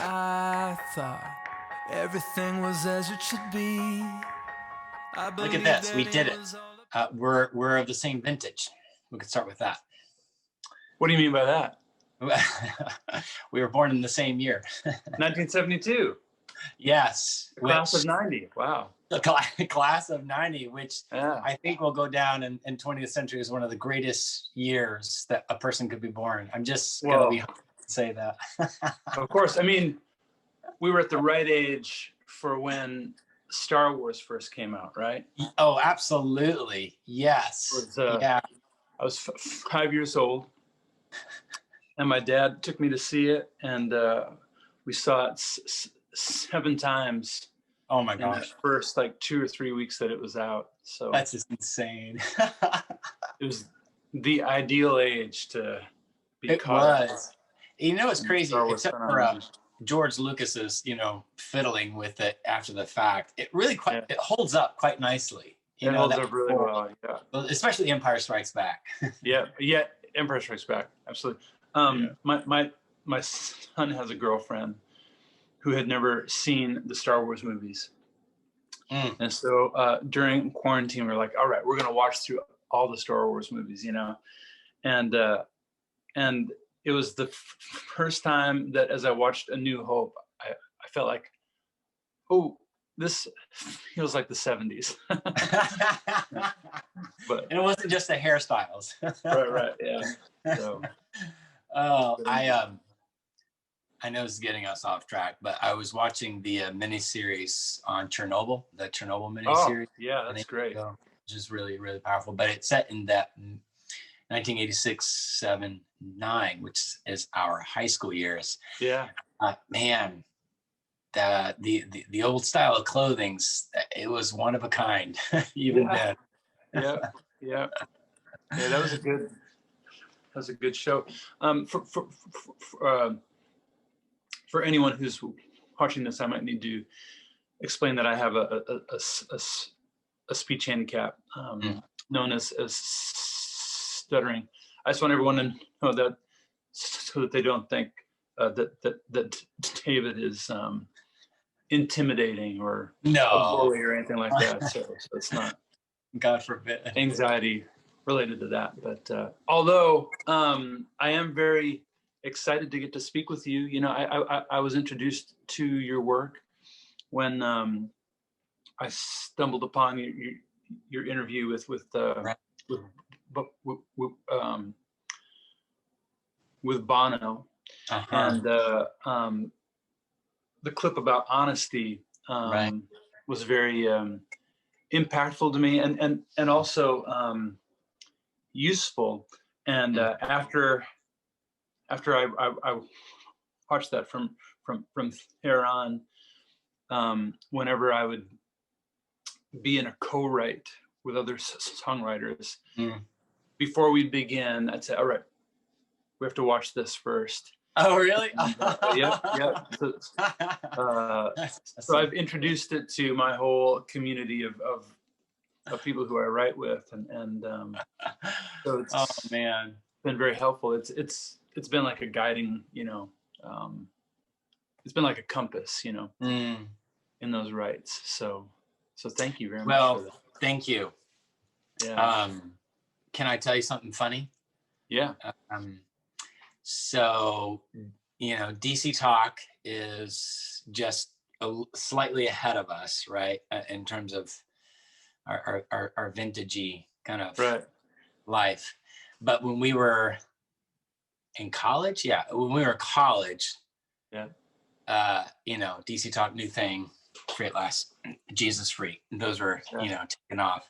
I thought everything was as it should be. Look at this. We did it. We're of the same vintage. We could start with that. What do you mean by that? We were born in the same year. 1972. Yes. The class of 90. Wow. The class of 90, which I think will go down in 20th century as one of the greatest years that a person could be born. I'm just going to be humble to say that. Of course. I mean, we were at the right age for when Star Wars first came out, right? Oh, absolutely. Yes. I was 5 years old, and my dad took me to see it, and we saw it 7 times. Oh my gosh! In the first 2 or 3 weeks that it was out. So that's just insane. It was the ideal age to be. It was. You know, it's crazy. Except for George Lucas's, fiddling with it after the fact. It really it holds up quite nicely. It holds up really well. Yeah. Especially Empire Strikes Back. Yeah. Empire Strikes Back. Absolutely. My son has a girlfriend who had never seen the Star Wars movies. And so during quarantine, we were like, all right, we're going to watch through all the Star Wars movies, and it was the first time that as I watched A New Hope, I felt like, oh, this feels like the 70s. But and it wasn't just the hairstyles. right. Yeah. So, I know this is getting us off track, but I was watching the miniseries on Chernobyl, the Chernobyl miniseries. Oh, yeah, that's great. Which is really, really powerful. But it's set in that 1986, 7, 9, which is our high school years. Yeah. Man, the old style of clothing, it was one of a kind, even then. Yeah. That was a good show. For anyone who's watching this, I might need to explain that I have a speech handicap known as stuttering. I just want everyone to know that, so that they don't think that David is intimidating or a bully or anything like that. So it's not, God forbid, anxiety related to that. But although I am very excited to get to speak with you. I was introduced to your work when I stumbled upon your interview with Bono, and the clip about honesty was very impactful to me, and also useful. And after I watched that from there on, whenever I would be in a co-write with other songwriters, before we begin, I'd say, all right, we have to watch this first. Oh, really? Yeah. So I've introduced it to my whole community of people who I write with, and so it's been very helpful. It's been like a guiding, it's been like a compass, in those rights. So thank you very much. Well, thank you. Yeah. Can I tell you something funny? Yeah. So, DC Talk is just slightly ahead of us, right? In terms of our vintagey kind of life. But when we were in college, DC Talk, New Thing, Great Last, Jesus Freak, those were taken off.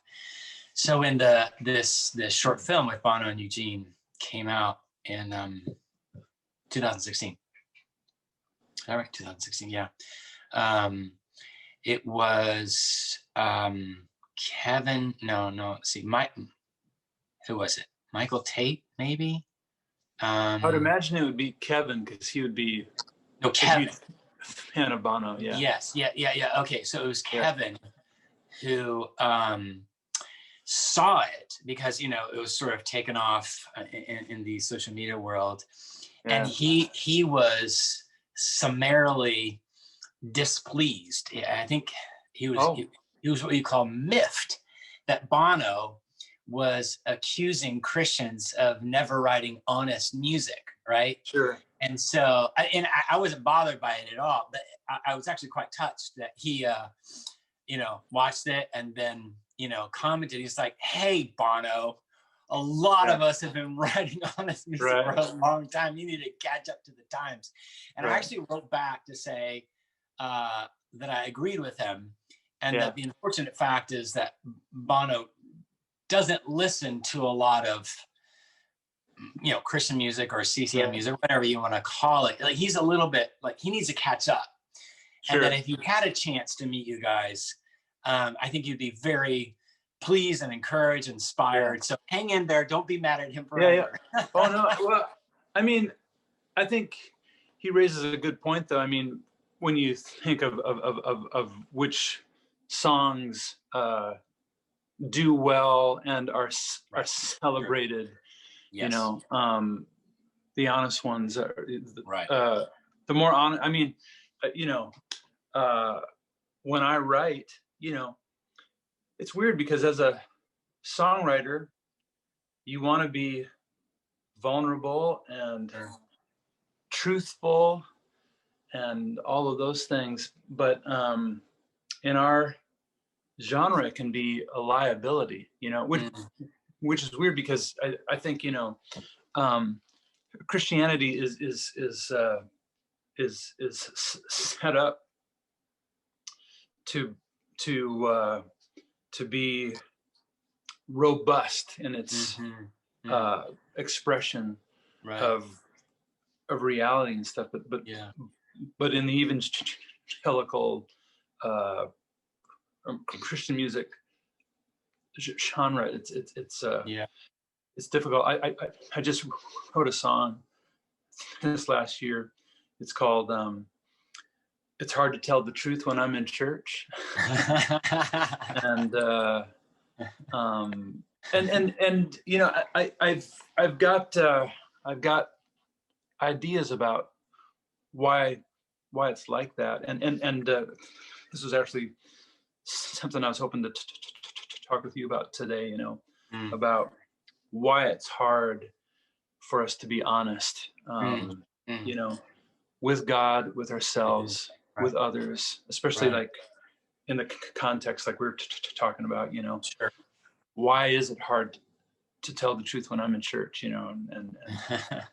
So when this short film with Bono and Eugene came out in 2016, all right, 2016, yeah, it was Kevin. Who was it? Michael Tate, maybe. I would imagine it would be Kevin, because he would be Kevin, fan of Bono. Yeah. Yes. Yeah. Okay, so it was Kevin who saw it, because it was sort of taken off in the social media world, and he was summarily displeased. I think he was what you call miffed that Bono was accusing Christians of never writing honest music, right? Sure. And so, I wasn't bothered by it at all, but I was actually quite touched that he, watched it and then, commented. He's like, "Hey, Bono, a lot of us have been writing honest music for a long time. You need to catch up to the times." And I actually wrote back to say that I agreed with him, and that the unfortunate fact is that Bono doesn't listen to a lot of Christian music or CCM music, whatever you want to call it. Like, he's a little bit like, he needs to catch up. Sure. And that if he had a chance to meet you guys, I think you'd be very pleased and encouraged, inspired. So hang in there. Don't be mad at him forever. Yeah. Oh no. Well, I mean, I think he raises a good point, though. I mean, when you think of which songs do well and are celebrated, yes. The honest ones are the more honest. I mean, when I write, it's weird because as a songwriter, you want to be vulnerable and truthful and all of those things, but in our genre, it can be a liability, which is weird because I think Christianity is set up to be robust in its expression of reality and stuff, but in the evangelical Christian music genre, it's difficult. I just wrote a song this last year. It's called "It's Hard to Tell the Truth When I'm in Church," and I've got ideas about why it's like that, and this was actually something I was hoping to talk with you about today. About why it's hard for us to be honest, with God, with ourselves, with others, especially like in the context like we were talking about. Sure. Why is it hard to tell the truth when I'm in church? And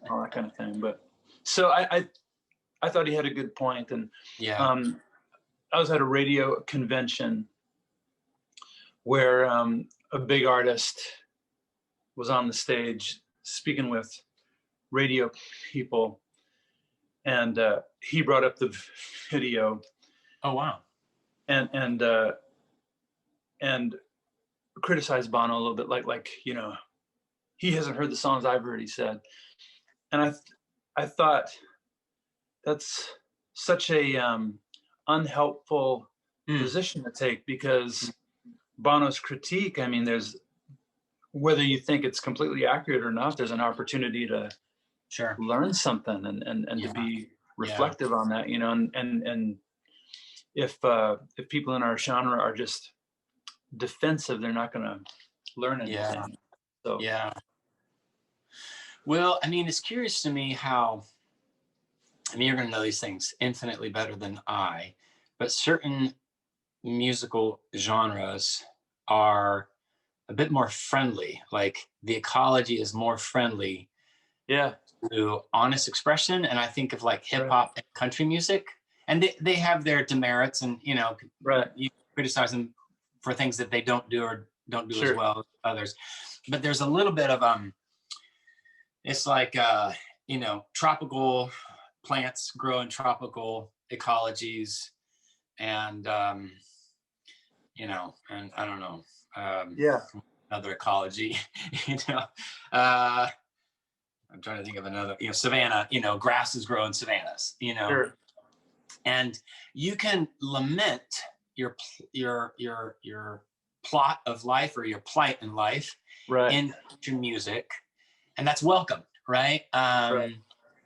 all that kind of thing. But so I thought he had a good point, and I was at a radio convention where a big artist was on the stage speaking with radio people, and he brought up the video. Oh wow! And criticized Bono a little bit, like he hasn't heard the songs I've heard, he said, and I thought that's such a unhelpful position to take, because Bono's critique, I mean, there's, whether you think it's completely accurate or not, there's an opportunity to learn something and to be reflective on that, and if people in our genre are just defensive, they're not going to learn anything. Well, I mean, it's curious to me how, you're going to know these things infinitely better than I, but certain musical genres are a bit more friendly. Like the ecology is more friendly to honest expression. And I think of like hip hop and country music, and they have their demerits, and you criticize them for things that they don't do or don't do as well as others. But there's a little bit of it's like tropical plants grow in tropical ecologies, and and I don't know, another ecology, I'm trying to think of another, savanna, grasses grow in savannas, and you can lament your plot of life or your plight in life in your music, and that's welcome, right?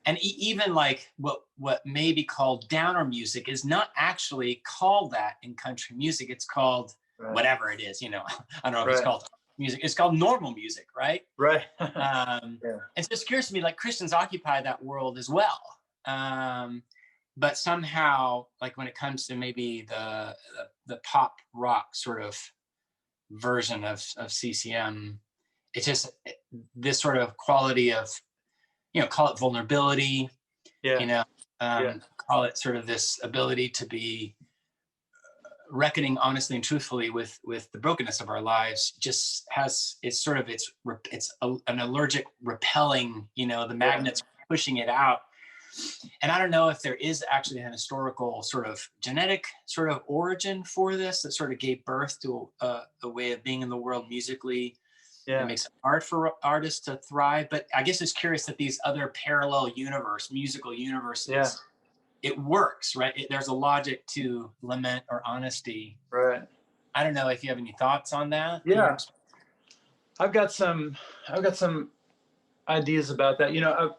and even like what may be called downer music is not actually called that in country music. It's called whatever it is, you know. I don't know if it's called music. It's called normal music, right? Right. It's just curious to me, like Christians occupy that world as well. But somehow, like when it comes to maybe the pop rock sort of version of CCM, it's just this sort of quality of, you know, call it vulnerability, you know, call it sort of this ability to be reckoning honestly and truthfully with the brokenness of our lives. Just has, it's an allergic repelling, you know, the magnets pushing it out. And I don't know if there is actually an historical sort of genetic sort of origin for this that sort of gave birth to a way of being in the world musically. It makes it hard for artists to thrive. But I guess it's curious that these other parallel musical universes, it works, right? There's a logic to lament or honesty. Right. I don't know if you have any thoughts on that. Yeah. I've got some ideas about that. You know,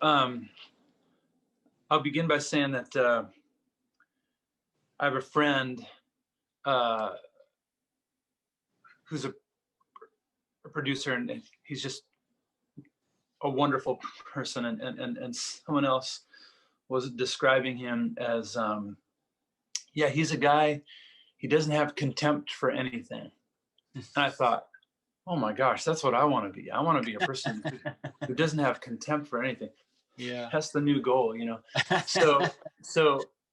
I'll begin by saying that I have a friend who's a producer, and he's just a wonderful person. And someone else was describing him as, he's a guy, he doesn't have contempt for anything. And I thought, oh my gosh, that's what I want to be. I want to be a person who doesn't have contempt for anything. Yeah, that's the new goal, you know. So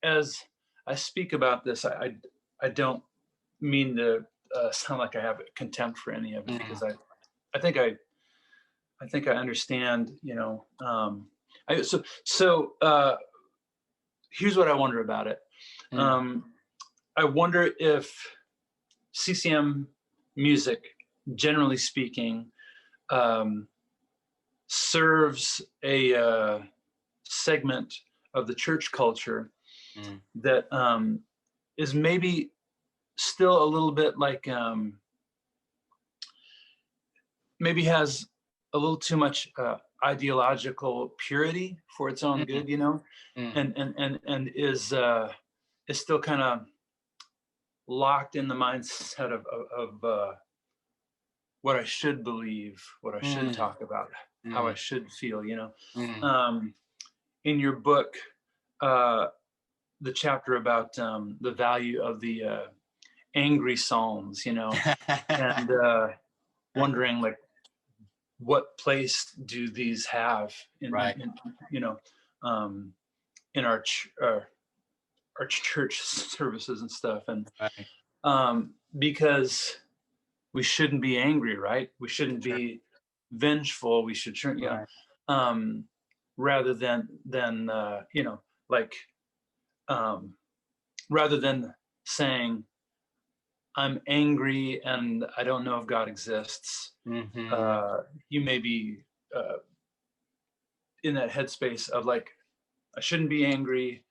as I speak about this, I don't mean to sound like I have contempt for any of it, because I think I understand, you know. Here's what I wonder about it. I wonder if CCM music, generally speaking, serves a segment of the church culture that is maybe still a little bit like, maybe has a little too much ideological purity for its own good, you know, and is still kind of locked in the mindset of what I should believe, what I should talk about, how I should feel, you know. In your book, the chapter about the value of the angry psalms, you know, and wondering like, what place do these have in you know, in our church services and stuff, and because we shouldn't be angry, right? We shouldn't be vengeful. We should, you know, rather than you know, like, rather than saying, I'm angry and I don't know if God exists. You may be in that headspace of like, I shouldn't be angry.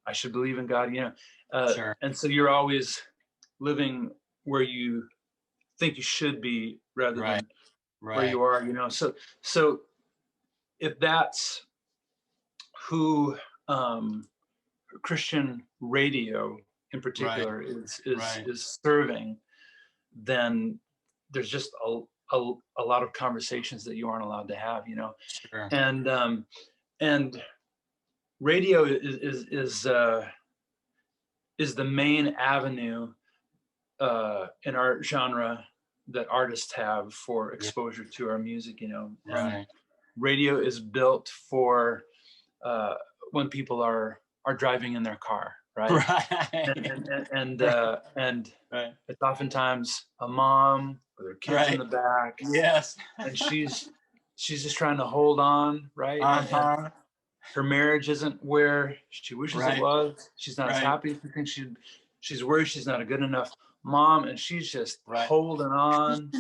I should believe in God, you know. And so you're always living where you think you should be rather than where you are, you know. So if that's who Christian radio in particular is serving, then there's just a lot of conversations that you aren't allowed to have, you know. And radio is the main avenue in our genre that artists have for exposure to our music, you know. Radio is built for when people are driving in their car, and it's oftentimes a mom with her kids in the back, and she's just trying to hold on, and her marriage isn't where she wishes it was. She's not as happy as she thinks she's worried she's not a good enough mom, and she's just holding on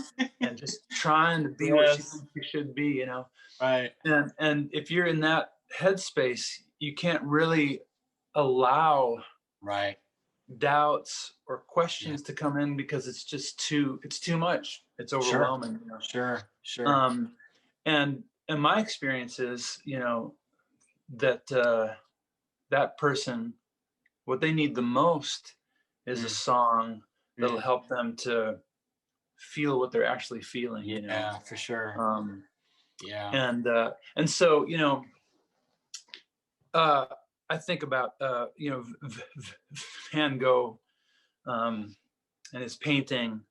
and just trying to be what she thinks she should be, you know. And if you're in that headspace, you can't really allow doubts or questions to come in, because it's too much. It's overwhelming. You know? Sure. And my experience is, you know, that that person, what they need the most is a song that'll help them to feel what they're actually feeling, you know. Yeah, for sure. Yeah. And so, you know, I think about you know, Van Gogh and his painting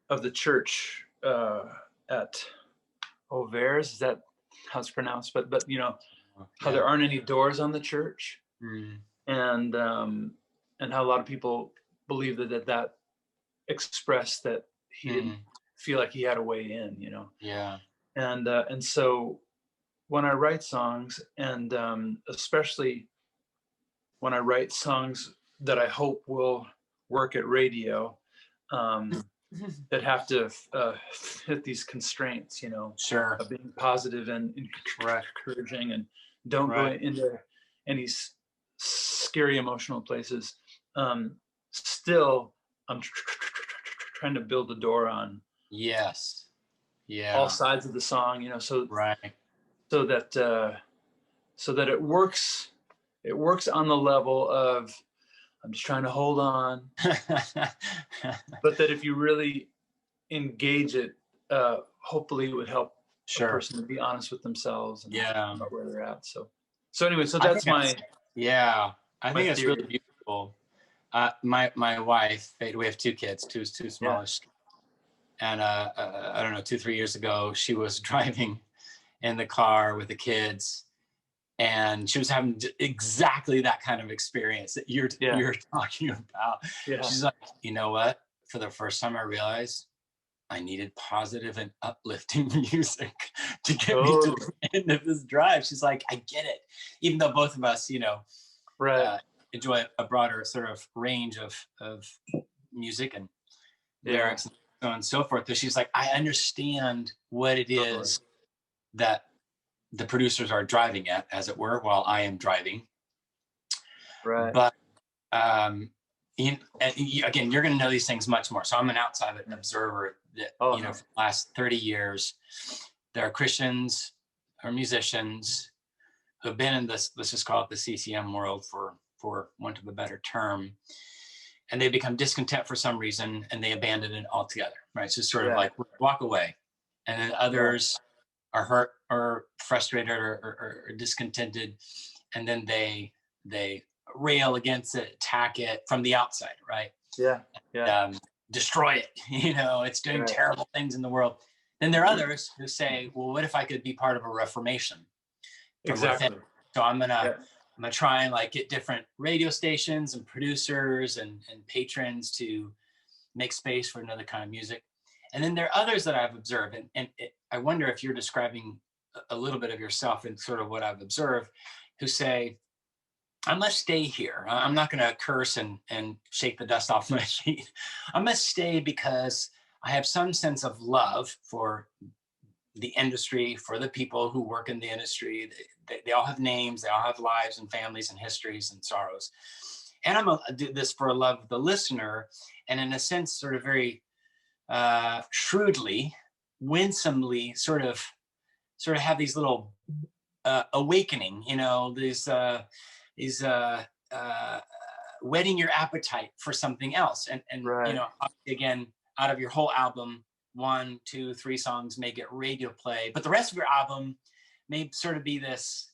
of the church at Auvers. Is that how it's pronounced? But you know, how there aren't any doors on the church, and how a lot of people believe that expressed that he didn't feel like he had a way in, you know. Yeah. And so when I write songs, and especially when I write songs that I hope will work at radio, that have to fit these constraints, you know, Sure. of being positive and encouraging, and don't go into any scary emotional places. Still, I'm trying to build a door on all sides of the song, you know, so that it works. It works on the level of, I'm just trying to hold on, but that if you really engage it, hopefully it would help a person to be honest with themselves and about where they're at. So anyway, so that's I think that's really beautiful. My wife, we have two kids, two smallish, and I don't know, 2-3 years ago, she was driving in the car with the kids, and she was having exactly that kind of experience that you're talking about. She's like, you know what? For the first time, I realized I needed positive and uplifting music to get me to the end of this drive. She's like, I get it. Even though both of us, you know, enjoy a broader sort of range of music and lyrics and so on and so forth. But she's like, I understand what it is that the producers are driving at, as it were, while I am driving. But again, you're going to know these things much more. So I'm an outside observer that, you know, for the last 30 years, there are Christians or musicians who have been in this, let's just call it the CCM world for want of a better term, and they become discontent for some reason and they abandon it altogether, right? So it's sort of like walk away. And then others are hurt or frustrated or discontented, and then they rail against it, attack it from the outside, right? Destroy it. You know, it's doing terrible things in the world. Then there are others who say, well, what if I could be part of a reformation? Exactly. So I'm gonna try and like get different radio stations and producers and patrons to make space for another kind of music. And then there are others that I've observed, and I wonder if you're describing a little bit of yourself in sort of what I've observed, who say, I must stay here. I'm not going to curse and shake the dust off my feet. I must stay because I have some sense of love for the industry, for the people who work in the industry. They all have names, they all have lives and families and histories and sorrows. And I'm going to do this for love of the listener, and in a sense, sort of very shrewdly, winsomely, sort of have these little awakening, you know, these whetting your appetite for something else, and you know, again, out of your whole album, 1, 2, 3 songs may get radio play, but the rest of your album may sort of be this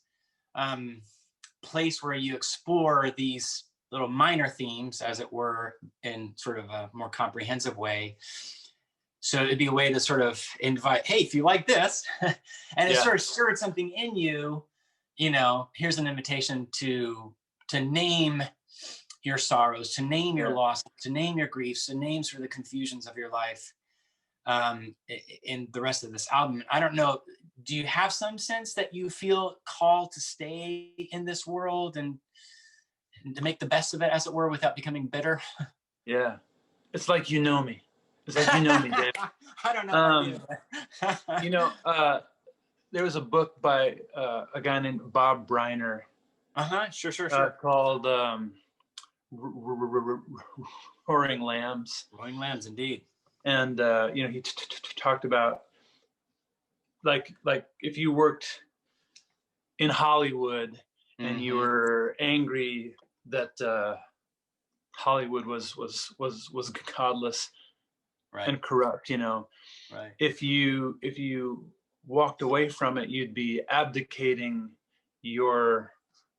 place where you explore these little minor themes, as it were, in sort of a more comprehensive way. So it'd be a way to sort of invite, hey, if you like this, and it sort of stirred something in you, you know, here's an invitation to name your sorrows, to name your loss, to name your griefs, to name sort of the confusions of your life in the rest of this album. I don't know, do you have some sense that you feel called to stay in this world and to make the best of it, as it were, without becoming bitter? Yeah. It's like, you know me. It's like, you know me, Dave. I don't know. You know, there was a book by a guy named Bob Briner. Sure. Called Roaring Lambs. Roaring Lambs, indeed. And you know, he talked about like if you worked in Hollywood and you Mm-hmm. were angry that Hollywood was godless Right. and corrupt, you know. Right. If you walked away from it, you'd be abdicating your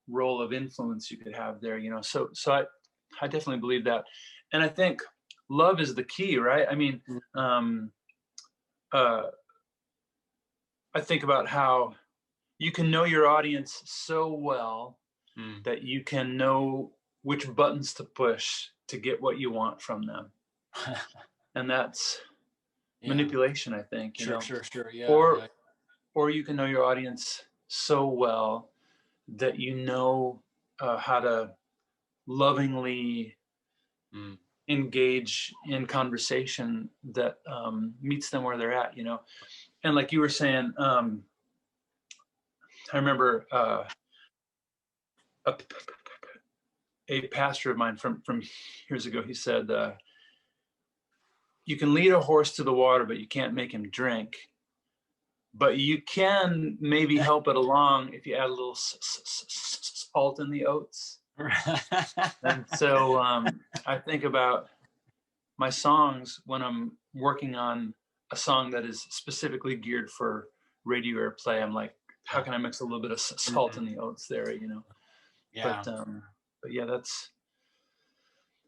role of influence you could have there, you know. So I definitely believe that. And I think love is the key, right? I mean, uh, I think about how you can know your audience so well that you can know which buttons to push to get what you want from them. And that's manipulation, I think, you know. Sure. Yeah. Or you can know your audience so well that you know how to lovingly engage in conversation that meets them where they're at, you know. And like you were saying, I remember a pastor of mine from years ago. He said, "You can lead a horse to the water, but you can't make him drink. But you can maybe help it along if you add a little salt in the oats." And so I think about my songs when I'm working on a song that is specifically geared for radio airplay. I'm like, how can I mix a little bit of salt in the oats there, you know? Yeah. But yeah,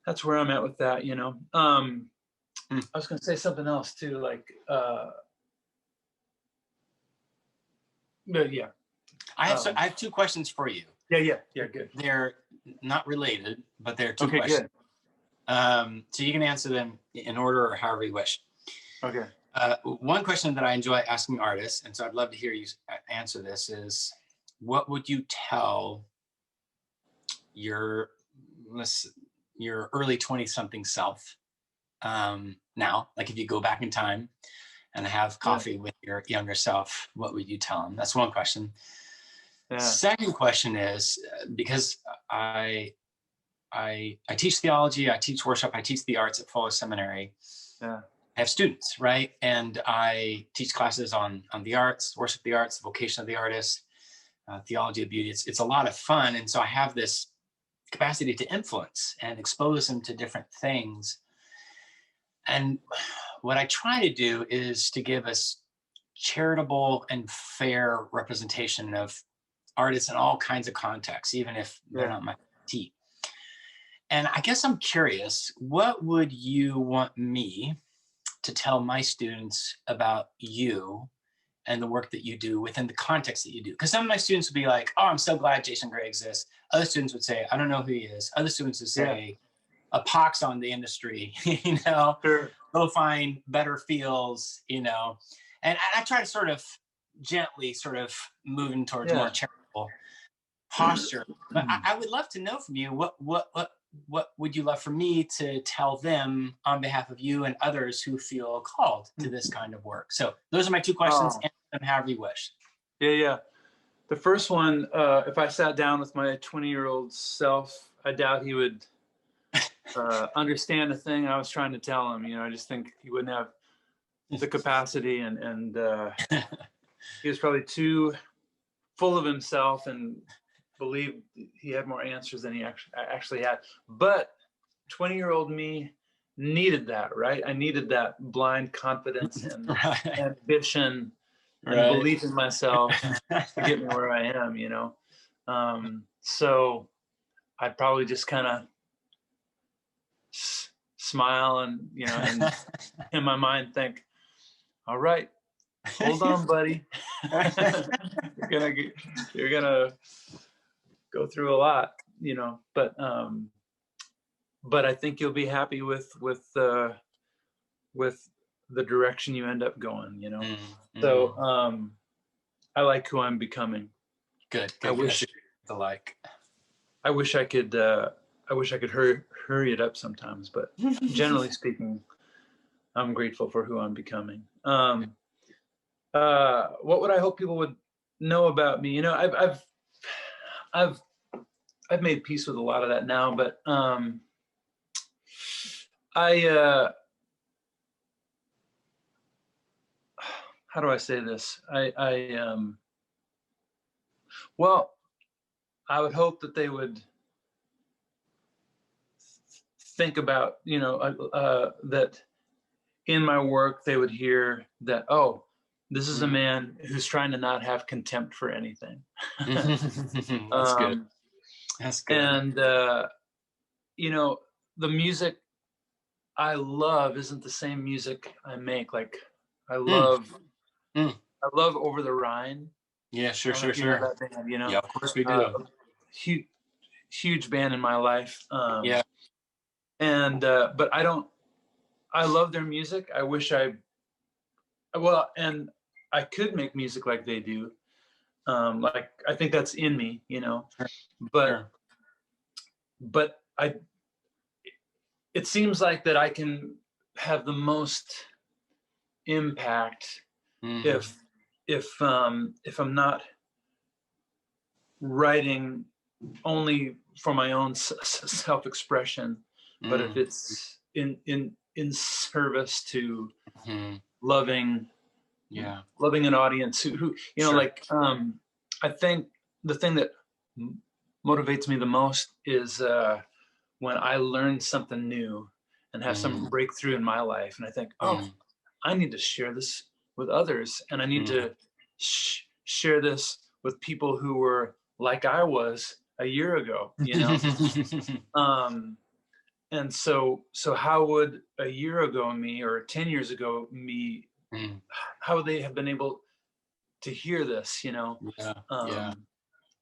that's where I'm at with that, you know. I was gonna say something else too, like but yeah. I have two questions for you. Yeah, good. They're not related, but they're two Okay, questions. good. So you can answer them in order or however you wish. Okay. One question that I enjoy asking artists, and so I'd love to hear you answer this, is what would you tell your early 20-something self now? Like if you go back in time and have coffee with your younger self, what would you tell them? That's one question. Yeah. Second question is, because I teach theology, I teach worship, I teach the arts at Fuller Seminary. Yeah. I have students, right? And I teach classes on the arts, worship the arts, vocation of the artist, theology of beauty. It's a lot of fun. And so I have this capacity to influence and expose them to different things. And what I try to do is to give us charitable and fair representation of artists in all kinds of contexts, even if they're not my team. And I guess I'm curious, what would you want me to tell my students about you and the work that you do within the context that you do? Because some of my students would be like, oh, I'm so glad Jason Gray exists. Other students would say, I don't know who he is. Other students would say, a pox on the industry, you know, go find better fields, you know. And I try to sort of gently sort of moving towards more charitable posture. But I would love to know from you, what would you love for me to tell them on behalf of you and others who feel called to this kind of work? So those are my two questions, answer them however you wish. Yeah. The first one, if I sat down with my 20-year-old self, I doubt he would understand the thing I was trying to tell him. You know, I just think he wouldn't have the capacity, and he was probably too full of himself and believed he had more answers than he actually had. But 20-year-old me needed that, right? I needed that blind confidence and ambition and belief in myself to get me where I am, you know? So I'd probably just kind of smile and, you know, and in my mind think, all right, hold on, buddy. You're gonna go through a lot, you know, but I think you'll be happy with the direction you end up going, you know. So I like who I'm becoming. Good. I wish I could hurry it up sometimes, but generally speaking, I'm grateful for who I'm becoming. What would I hope people would know about me? You know, I've made peace with a lot of that now, but how do I say this? Well, I would hope that they would think about, that in my work they would hear that, oh, this is a man who's trying to not have contempt for anything. That's good. That's good. And the music I love isn't the same music I make. Like I love Over the Rhine. Yeah, sure. That band, Yeah, of course we do. Huge band in my life. Yeah. And but I love their music. I wish and I could make music like they do. Like I think that's in me, but it seems like that I can have the most impact if I'm not writing only for my own self-expression, but if it's in service to loving an audience who I think the thing that motivates me the most is when I learn something new and have some breakthrough in my life, and I think, oh, I need to share this with others, and I need to share this with people who were like I was a year ago, and so how would a year ago me or 10 years ago me, how would they have been able to hear this,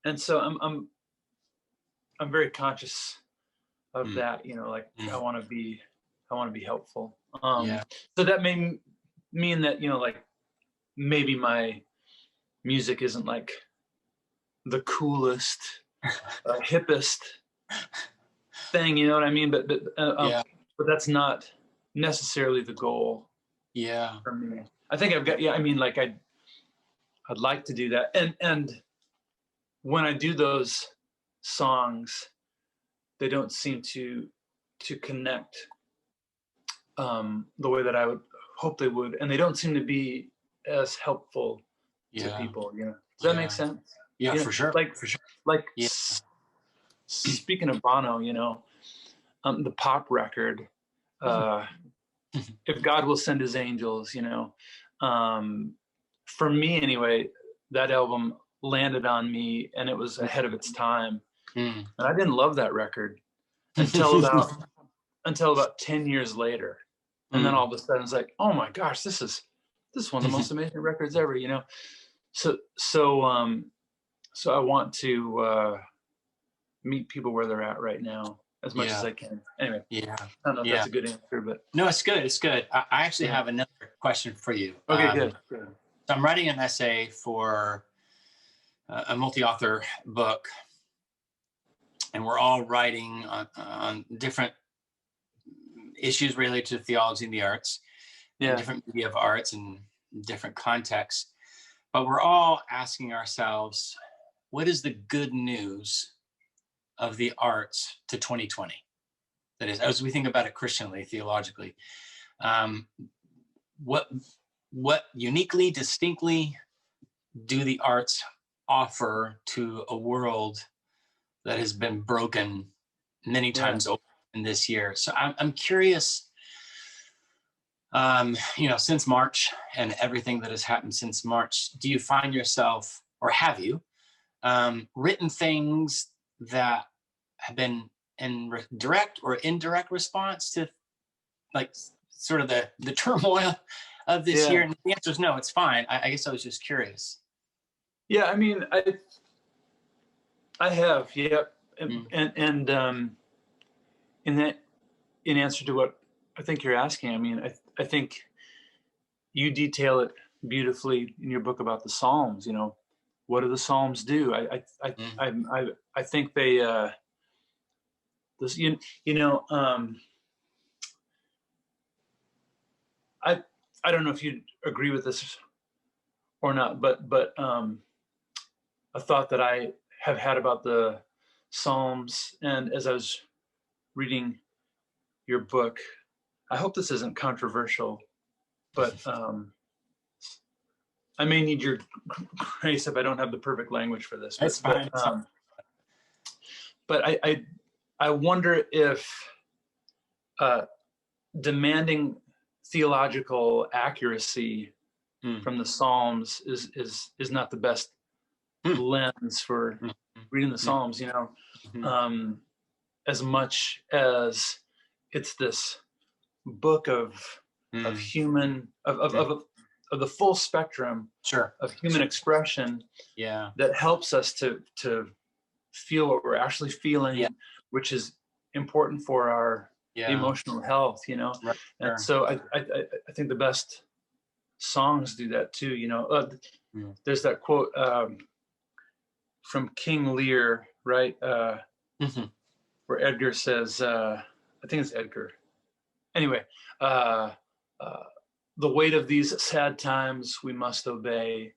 and so I'm very conscious of that, like I want to be helpful. So that may mean that, like maybe my music isn't like the coolest, hippest thing, you know what I mean? But that's not necessarily the goal. Yeah. For me, I think I've got. Yeah, I mean, like I'd like to do that, and when I do those songs, they don't seem to connect the way that I would hope they would, and they don't seem to be as helpful to people. Does that make sense? Yeah, for sure. Like speaking of Bono, the pop record, If God Will Send His Angels, for me anyway, that album landed on me and it was ahead of its time. And I didn't love that record until about 10 years later. And then all of a sudden it's like, oh my gosh, this is one of the most amazing records ever, So I want to meet people where they're at right now as much as I can. Anyway, I don't know if that's a good answer, but no, it's good. It's good. I actually have another question for you. Okay, good. So I'm writing an essay for a multi-author book, and we're all writing on different issues related to theology and the arts, and different media of arts and different contexts. But we're all asking ourselves, what is the good news of the arts to 2020? That is, as we think about it Christianly, theologically, what uniquely, distinctly do the arts offer to a world that has been broken many times over in this year? So I'm curious, since March and everything that has happened since March, do you find yourself, or have you, written things that have been in direct or indirect response to like sort of the turmoil of this year? And the answer is no, it's fine. I guess I was just curious. Yeah, I mean, I have, and in answer to what I think you're asking, I mean, I think you detail it beautifully in your book about the Psalms. What do the Psalms do? I think they this I don't know if you agree with this or not, but a thought that I have had about the Psalms, and as I was reading your book, I hope this isn't controversial, but I may need your grace if I don't have the perfect language for this. That's fine. But I wonder if demanding theological accuracy from the Psalms is not the best lens for reading the Psalms, you know, as much as it's this book of human of the full spectrum of human expression that helps us to feel what we're actually feeling, which is important for our emotional health, you know. And so I think the best songs do that too, you know. There's that quote from King Lear, right? Where Edgar says, I think it's Edgar. Anyway, the weight of these sad times we must obey.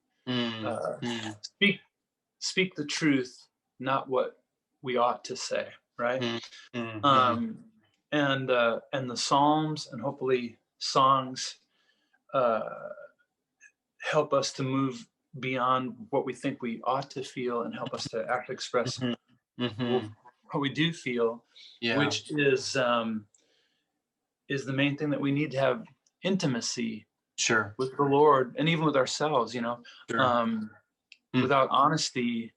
Speak the truth, not what we ought to say, right? And the Psalms and hopefully songs help us to move beyond what we think we ought to feel and help us to actually express what we do feel, which is the main thing that we need to have intimacy with the Lord and even with ourselves, you know. Without honesty,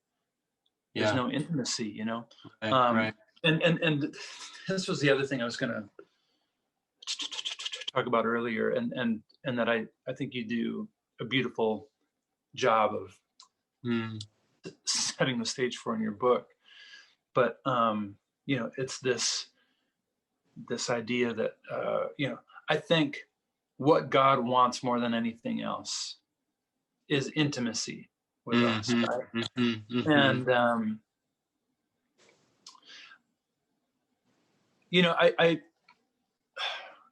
there's no intimacy, you know. And this was the other thing I was going to talk about earlier, and that I think you do a beautiful job of setting the stage for in your book. But you know, it's this idea that you know, I think what God wants more than anything else is intimacy with us, right? And you know, I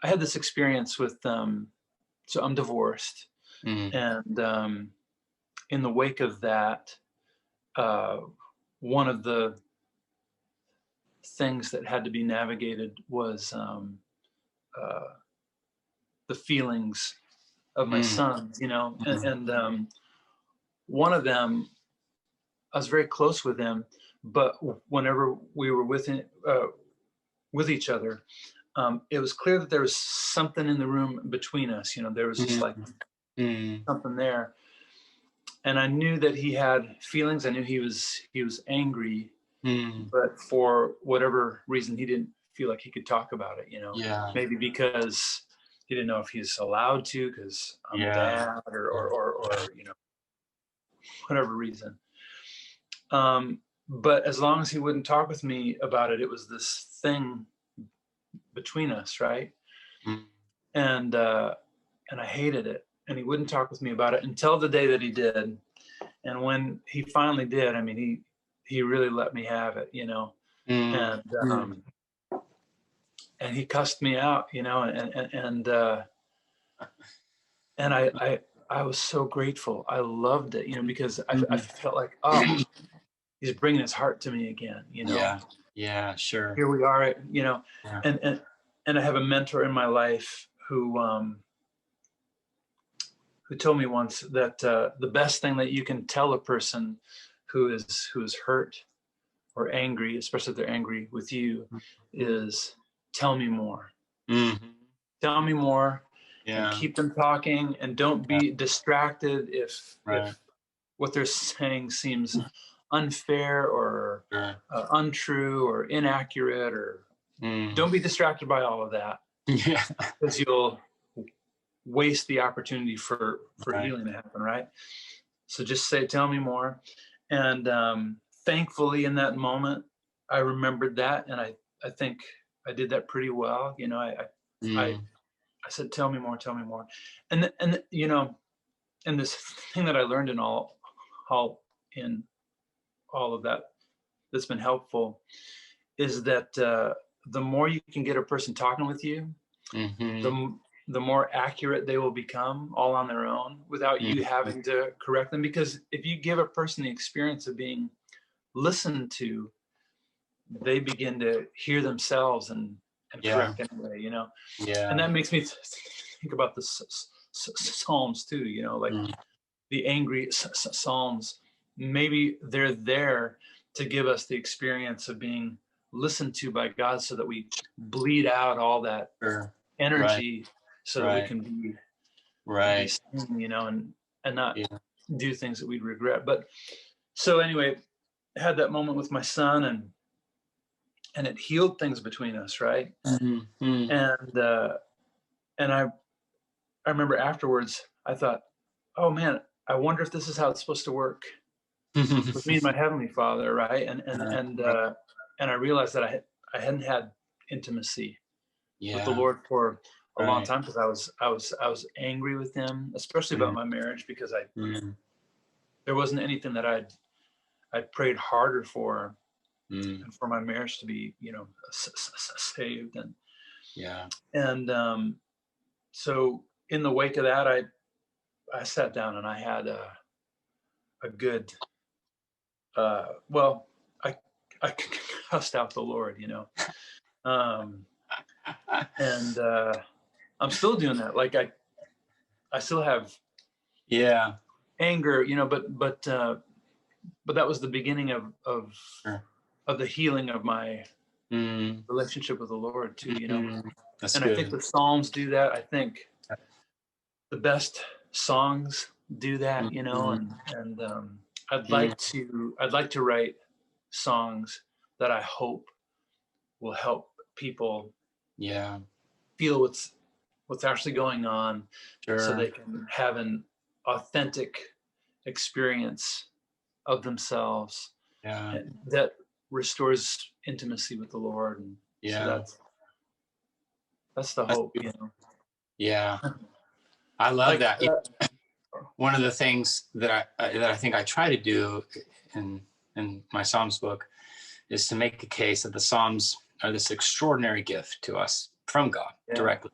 had this experience with so I'm divorced, and in the wake of that, one of the things that had to be navigated was the feelings of my sons, you know, and one of them, I was very close with him, but whenever we were with each other, it was clear that there was something in the room between us. You know, there was just like something there, and I knew that he had feelings. I knew he was angry, but for whatever reason, he didn't feel like he could talk about it. You know, maybe because he didn't know if he's allowed to, because I'm dad, or you know, whatever reason. But as long as he wouldn't talk with me about it, it was this thing between us, right? And I hated it, and he wouldn't talk with me about it until the day that he did. And when he finally did, I mean, he really let me have it, you know. And he cussed me out, you know, and I was so grateful. I loved it, you know, because I felt like, oh, he's bringing his heart to me again, you know. Sure. Here we are, you know. And I have a mentor in my life who told me once that the best thing that you can tell a person who is hurt or angry, especially if they're angry with you, is tell me more. Tell me more. And keep them talking, and don't be distracted if what they're saying seems unfair or untrue or inaccurate, or don't be distracted by all of that, because you'll waste the opportunity for healing to happen, right? So just say, tell me more. And thankfully in that moment I remembered that, and I think I did that pretty well, you know. I said, tell me more, and you know, and this thing that I learned in all of that that's been helpful is that the more you can get a person talking with you, the more accurate they will become all on their own without you having to correct them. Because if you give a person the experience of being listened to, they begin to hear themselves and correct anyway, you know. And that makes me think about the Psalms too, you know, like the angry psalms, maybe they're there to give us the experience of being listened to by God, so that we bleed out all that Sure. energy, so that we Right. can be Right. seen, and not Yeah. do things that we'd regret. But so anyway, I had that moment with my son, and it healed things between us, right? Mm-hmm. And I remember afterwards, I thought, oh man, I wonder if this is how it's supposed to work with me and my heavenly Father, right? And I realized that I hadn't had intimacy with the Yeah. Lord for a long Right. time, because I was angry with Him, especially about my marriage, because there wasn't anything that I'd prayed harder for, and for my marriage to be, saved. Yeah. And so in the wake of that, I sat down and I had a good, well, I cussed out the Lord, um, and I'm still doing that. Like I still have Yeah. anger, but that was the beginning Sure. of the healing of my relationship with the Lord too, That's and I think good. the Psalms do that. I think the best songs do that, and I'd like to write songs that I hope will help people Yeah. feel what's actually going on, so Sure. they can have an authentic experience of themselves, Yeah. and that restores intimacy with the Lord. And so Yeah. that's the That's hope, beautiful. Yeah. I love like that. One of the things that I think I try to do in my Psalms book is to make a case that the Psalms are this extraordinary gift to us from God directly.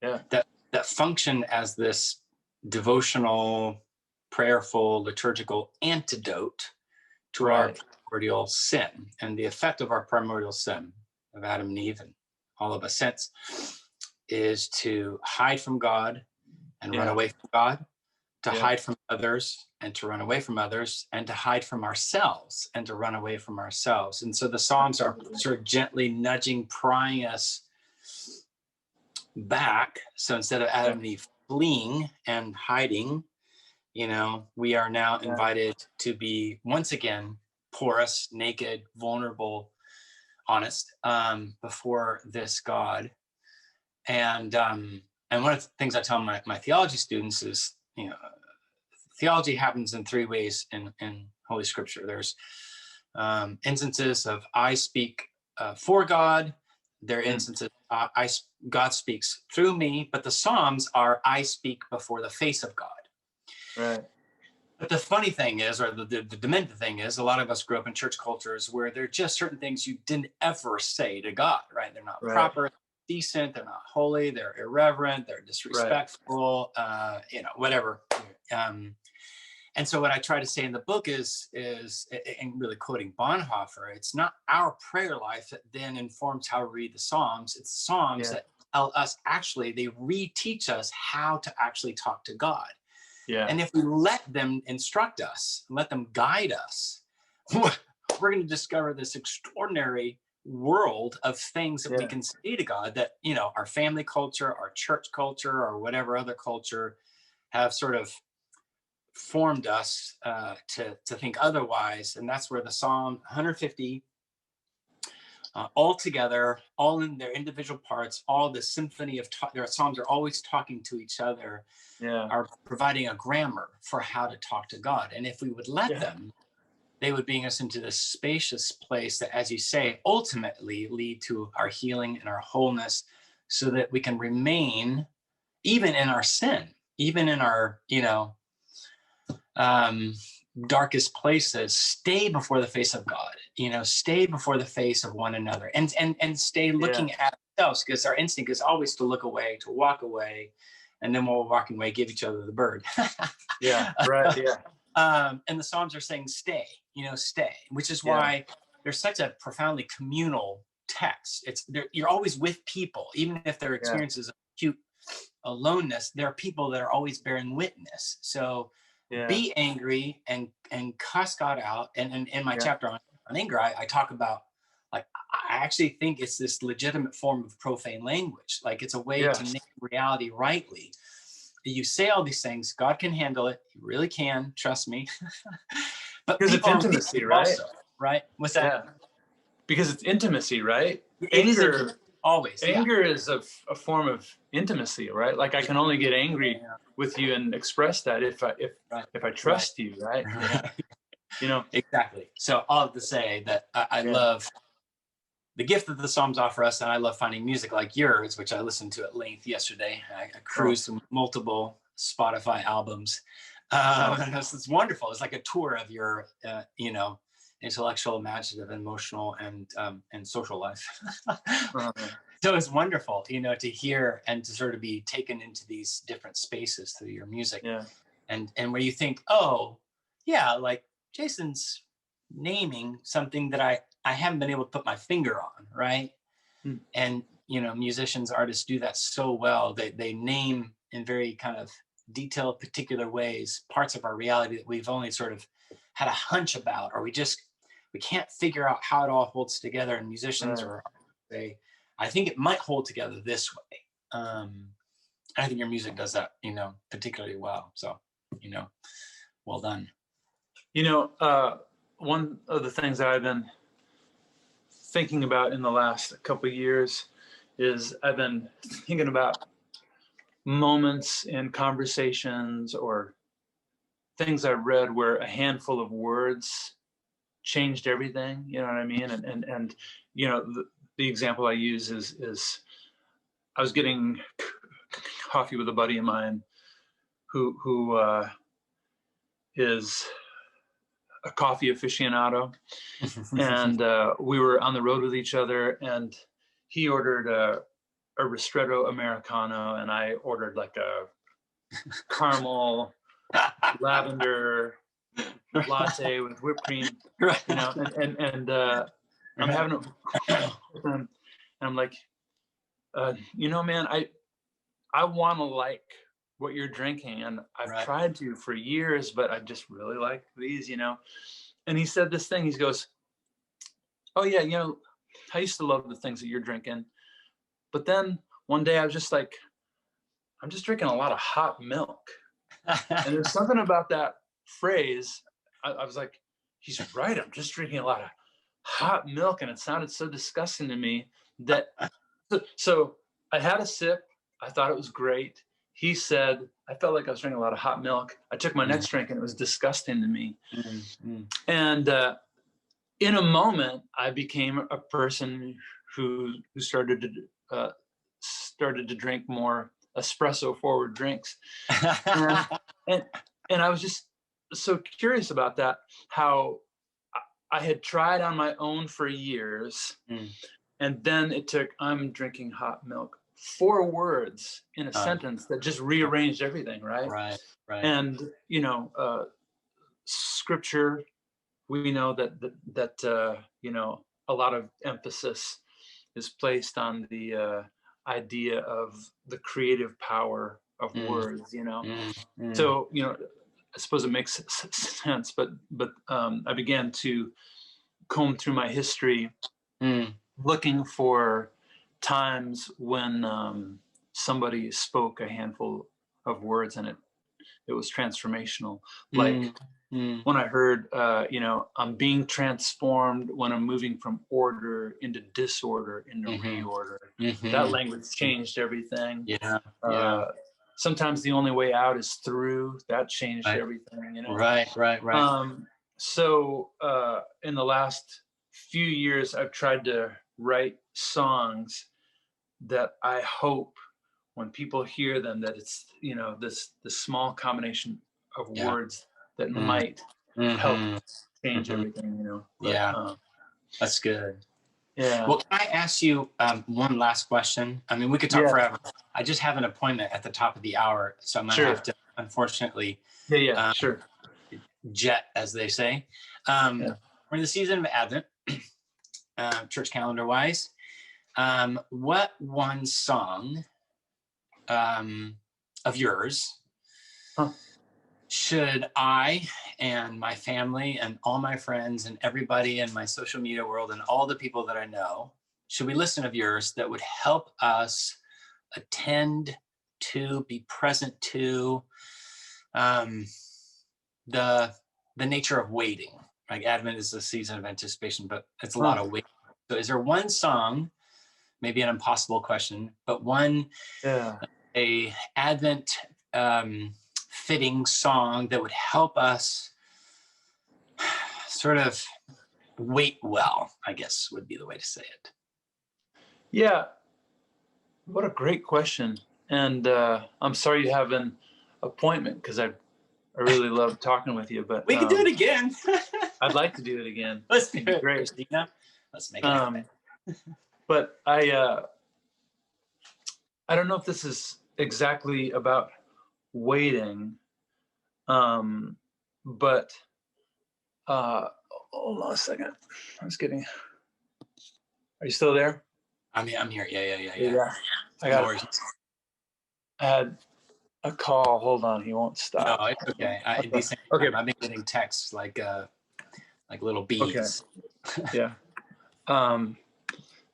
Yeah. That function as this devotional, prayerful, liturgical antidote to our primordial sin, and the effect of our primordial sin of Adam and Eve and all of us since is to hide from God and run away from God, to hide from others and to run away from others, and to hide from ourselves and to run away from ourselves. And so the Psalms are sort of gently nudging, prying us back. So instead of Adam and Eve fleeing and hiding, we are now invited to be once again porous, naked, vulnerable, honest, before this God. And one of the things I tell my theology students is, theology happens in three ways in Holy Scripture. There's instances of I speak for God. There are instances God speaks through me, but the Psalms are I speak before the face of God. Right. But the funny thing is, or the demented thing is, a lot of us grew up in church cultures where there are just certain things you didn't ever say to God, right? They're not proper, decent, they're not holy, they're irreverent, they're disrespectful, whatever. And so what I try to say in the book is, and really quoting Bonhoeffer, it's not our prayer life that then informs how we read the Psalms. It's Psalms that tell us, actually, they reteach us how to actually talk to God. Yeah. And if we let them instruct us, let them guide us, we're going to discover this extraordinary world of things that we can say to God that, our family culture, our church culture, or whatever other culture have sort of formed us to think otherwise. And that's where the Psalm 150 all together, all in their individual parts, all the symphony of their Psalms are always talking to each other, are providing a grammar for how to talk to God. And if we would let them, they would bring us into this spacious place that, as you say, ultimately lead to our healing and our wholeness, so that we can remain even in our sin, even in our, darkest places, stay before the face of God, stay before the face of one another, and stay looking at ourselves, because our instinct is always to look away, to walk away, and then while we're walking away, give each other the bird. And the Psalms are saying, stay, stay, which is why there's such a profoundly communal text. You're always with people, even if their experiences of acute aloneness, there are people that are always bearing witness. So be angry and cuss God out. And in my chapter on anger, I talk about, like, I actually think it's this legitimate form of profane language. Like, it's a way to name reality rightly. You say all these things, God can handle it. He really can, trust me. But because it's intimacy, right? Also, right? What's that? Yeah. Because it's intimacy, right? Anger, always. Anger is a form of intimacy, right? Like, I can only get angry with you and express that if I trust you, right? Yeah. You know, exactly. So I'll have to say that I love the gift that the Psalms offer us, and I love finding music like yours, which I listened to at length yesterday. I cruised through multiple Spotify albums. It's wonderful. It's like a tour of your, intellectual, imaginative, emotional, and social life. So it's wonderful, to hear and to sort of be taken into these different spaces through your music. Yeah. And where you think, oh, yeah, like Jason's naming something that I haven't been able to put my finger on, right? And musicians, artists do that so well. They name in very kind of detailed, particular ways parts of our reality that we've only sort of had a hunch about, or we can't figure out how it all holds together. And musicians I think it might hold together this way. I think your music does that, particularly well. So, well done. One of the things that I've been thinking about in the last couple of years is I've been thinking about moments in conversations or things I read where a handful of words changed everything. You know what I mean? And the example I use is I was getting coffee with a buddy of mine who is a coffee aficionado, and we were on the road with each other, and he ordered a ristretto Americano, and I ordered like a caramel lavender latte with whipped cream, and I'm having and I'm like, man, I want to like what you're drinking, and I've tried to for years, but I just really like these, And he said this thing. He goes, "Oh yeah, I used to love the things that you're drinking, but then one day I was just like, I'm just drinking a lot of hot milk." And there's something about that phrase. I was like, he's right. I'm just drinking a lot of hot milk, and it sounded so disgusting to me that. So I had a sip. I thought it was great. He said, I felt like I was drinking a lot of hot milk. I took my next drink and it was disgusting to me. And in a moment, I became a person who started to drink more espresso forward drinks. and I was just so curious about that, how I had tried on my own for years. And then it took, I'm drinking hot milk, 4 words in a sentence that just rearranged everything, right? Right. And, scripture, we know that a lot of emphasis is placed on the idea of the creative power of words, So, I suppose it makes sense, but I began to comb through my history, looking for times when somebody spoke a handful of words and it was transformational. Like when I heard, I'm being transformed when I'm moving from order into disorder into reorder. That language changed everything. Sometimes the only way out is through. That changed everything. Right. So in the last few years, I've tried to write songs that I hope when people hear them that it's this small combination of words that might help change everything. But, that's good. Yeah. Well, can I ask you one last question? I mean, we could talk forever. I just have an appointment at the top of the hour, so I'm gonna have to, unfortunately, sure, jet, as they say. We're in the season of Advent, church calendar wise. What one song of yours should I and my family and all my friends and everybody in my social media world and all the people that I know, should we listen of yours that would help us attend to, be present to the nature of waiting? Like Advent is a season of anticipation, but it's a lot of waiting. So is there one song, maybe an impossible question, but one, a Advent fitting song that would help us sort of wait well, I guess would be the way to say it. Yeah, what a great question. And I'm sorry you have an appointment, because I really love talking with you, but we can do it again. I'd like to do it again. Let's do it, great. Christina. Let's make it happen. But I don't know if this is exactly about waiting, but hold on a second. I was getting. Are you still there? I'm here. Yeah. I had a call. Hold on, he won't stop. No, it's okay. Okay. I've been getting texts like little bees. Okay. Yeah.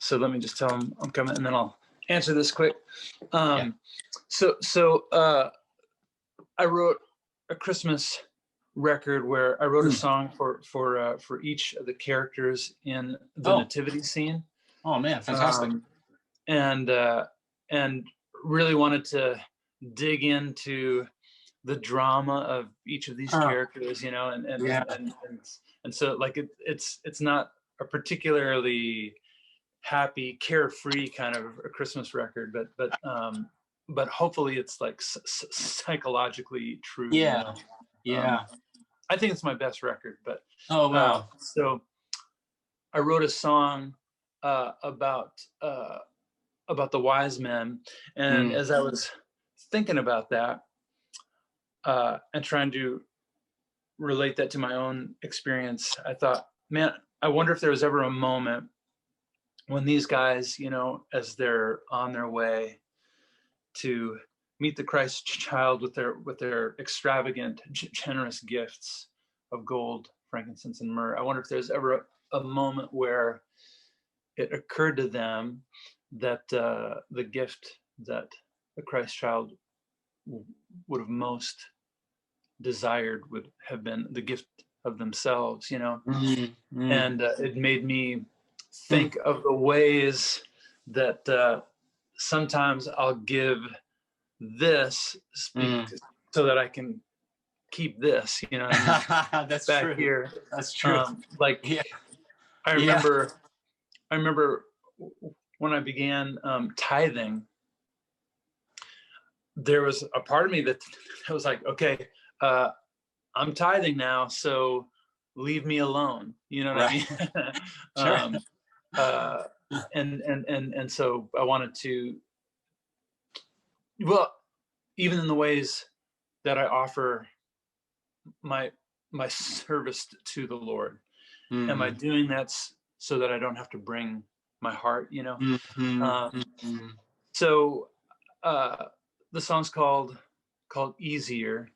So let me just tell him I'm coming, and then I'll answer this quick. So I wrote a Christmas record where I wrote a song for each of the characters in the nativity scene. Oh man, fantastic! And really wanted to dig into the drama of each of these characters, you know, and so like it's not a particularly happy, carefree kind of a Christmas record, but hopefully it's like psychologically true. Yeah, you know? I think it's my best record. But so I wrote a song about the wise men, and as I was thinking about that and trying to relate that to my own experience, I thought, man, I wonder if there was ever a moment when these guys, you know, as they're on their way to meet the Christ child with their extravagant, generous gifts of gold, frankincense, and myrrh, I wonder if there's ever a moment where it occurred to them that the gift that the Christ child would have most desired would have been the gift of themselves, you know. And it made me think of the ways that sometimes I'll give this so that I can keep this, you know. That's back true. Here, that's true. I remember when I began tithing, there was a part of me that was like, okay, I'm tithing now, so leave me alone. You know what I mean? And so I wanted to, well, even in the ways that I offer my service to the Lord, am I doing that so that I don't have to bring my heart, you know? So the song's called Easier.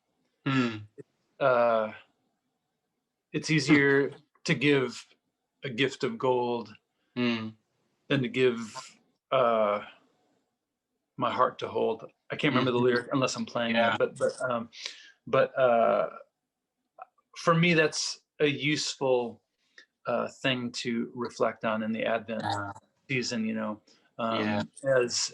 It's easier to give a gift of gold than to give my heart to hold. I can't remember the lyric unless I'm playing it, but for me, that's a useful thing to reflect on in the Advent season, you know, as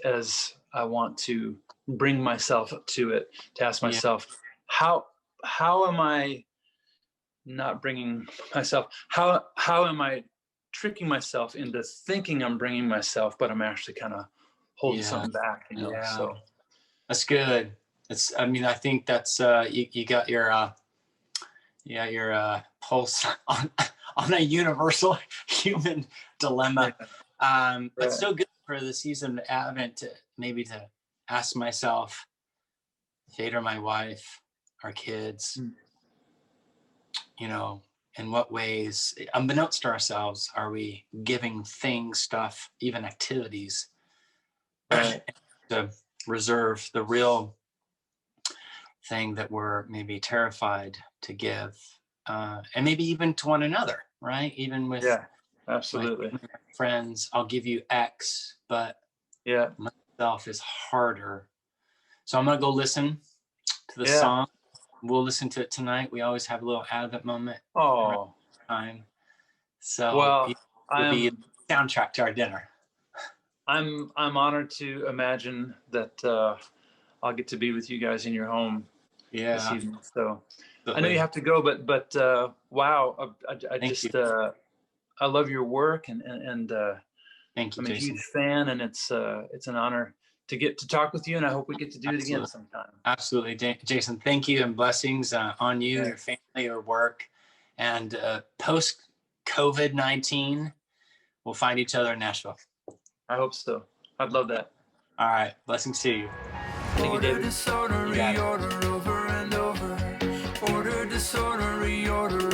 I want to bring myself to it, to ask myself, how am I not bringing myself? How am I tricking myself into thinking I'm bringing myself, but I'm actually kind of holding something back, you know? So that's good. I mean, I think that's you got your pulse on a universal human dilemma. But so good for the season of Advent to maybe to ask myself, Fader, my wife, our kids, you know, in what ways, unbeknownst to ourselves, are we giving things, stuff, even activities to reserve the real thing that we're maybe terrified to give, and maybe even to one another, right? Even with absolutely my friends, I'll give you X, but myself is harder. So I'm gonna go listen to the song. We'll listen to it tonight. We always have a little Advent moment. Oh, time. So well, it'll be a soundtrack to our dinner. I'm honored to imagine that I'll get to be with you guys in your home this evening. So I know you have to go, but wow, I just I love your work, and thank you, I'm a Jason. huge fan, and it's an honor to get to talk with you, and I hope we get to do it again sometime. Absolutely, Jason. Thank you, and blessings on you, your family, your work, and post COVID-19, we'll find each other in Nashville. I hope so. I'd love that. All right, blessings to you. Thank you, David. Order, disorder, reorder, over and over. Order, disorder, reorder.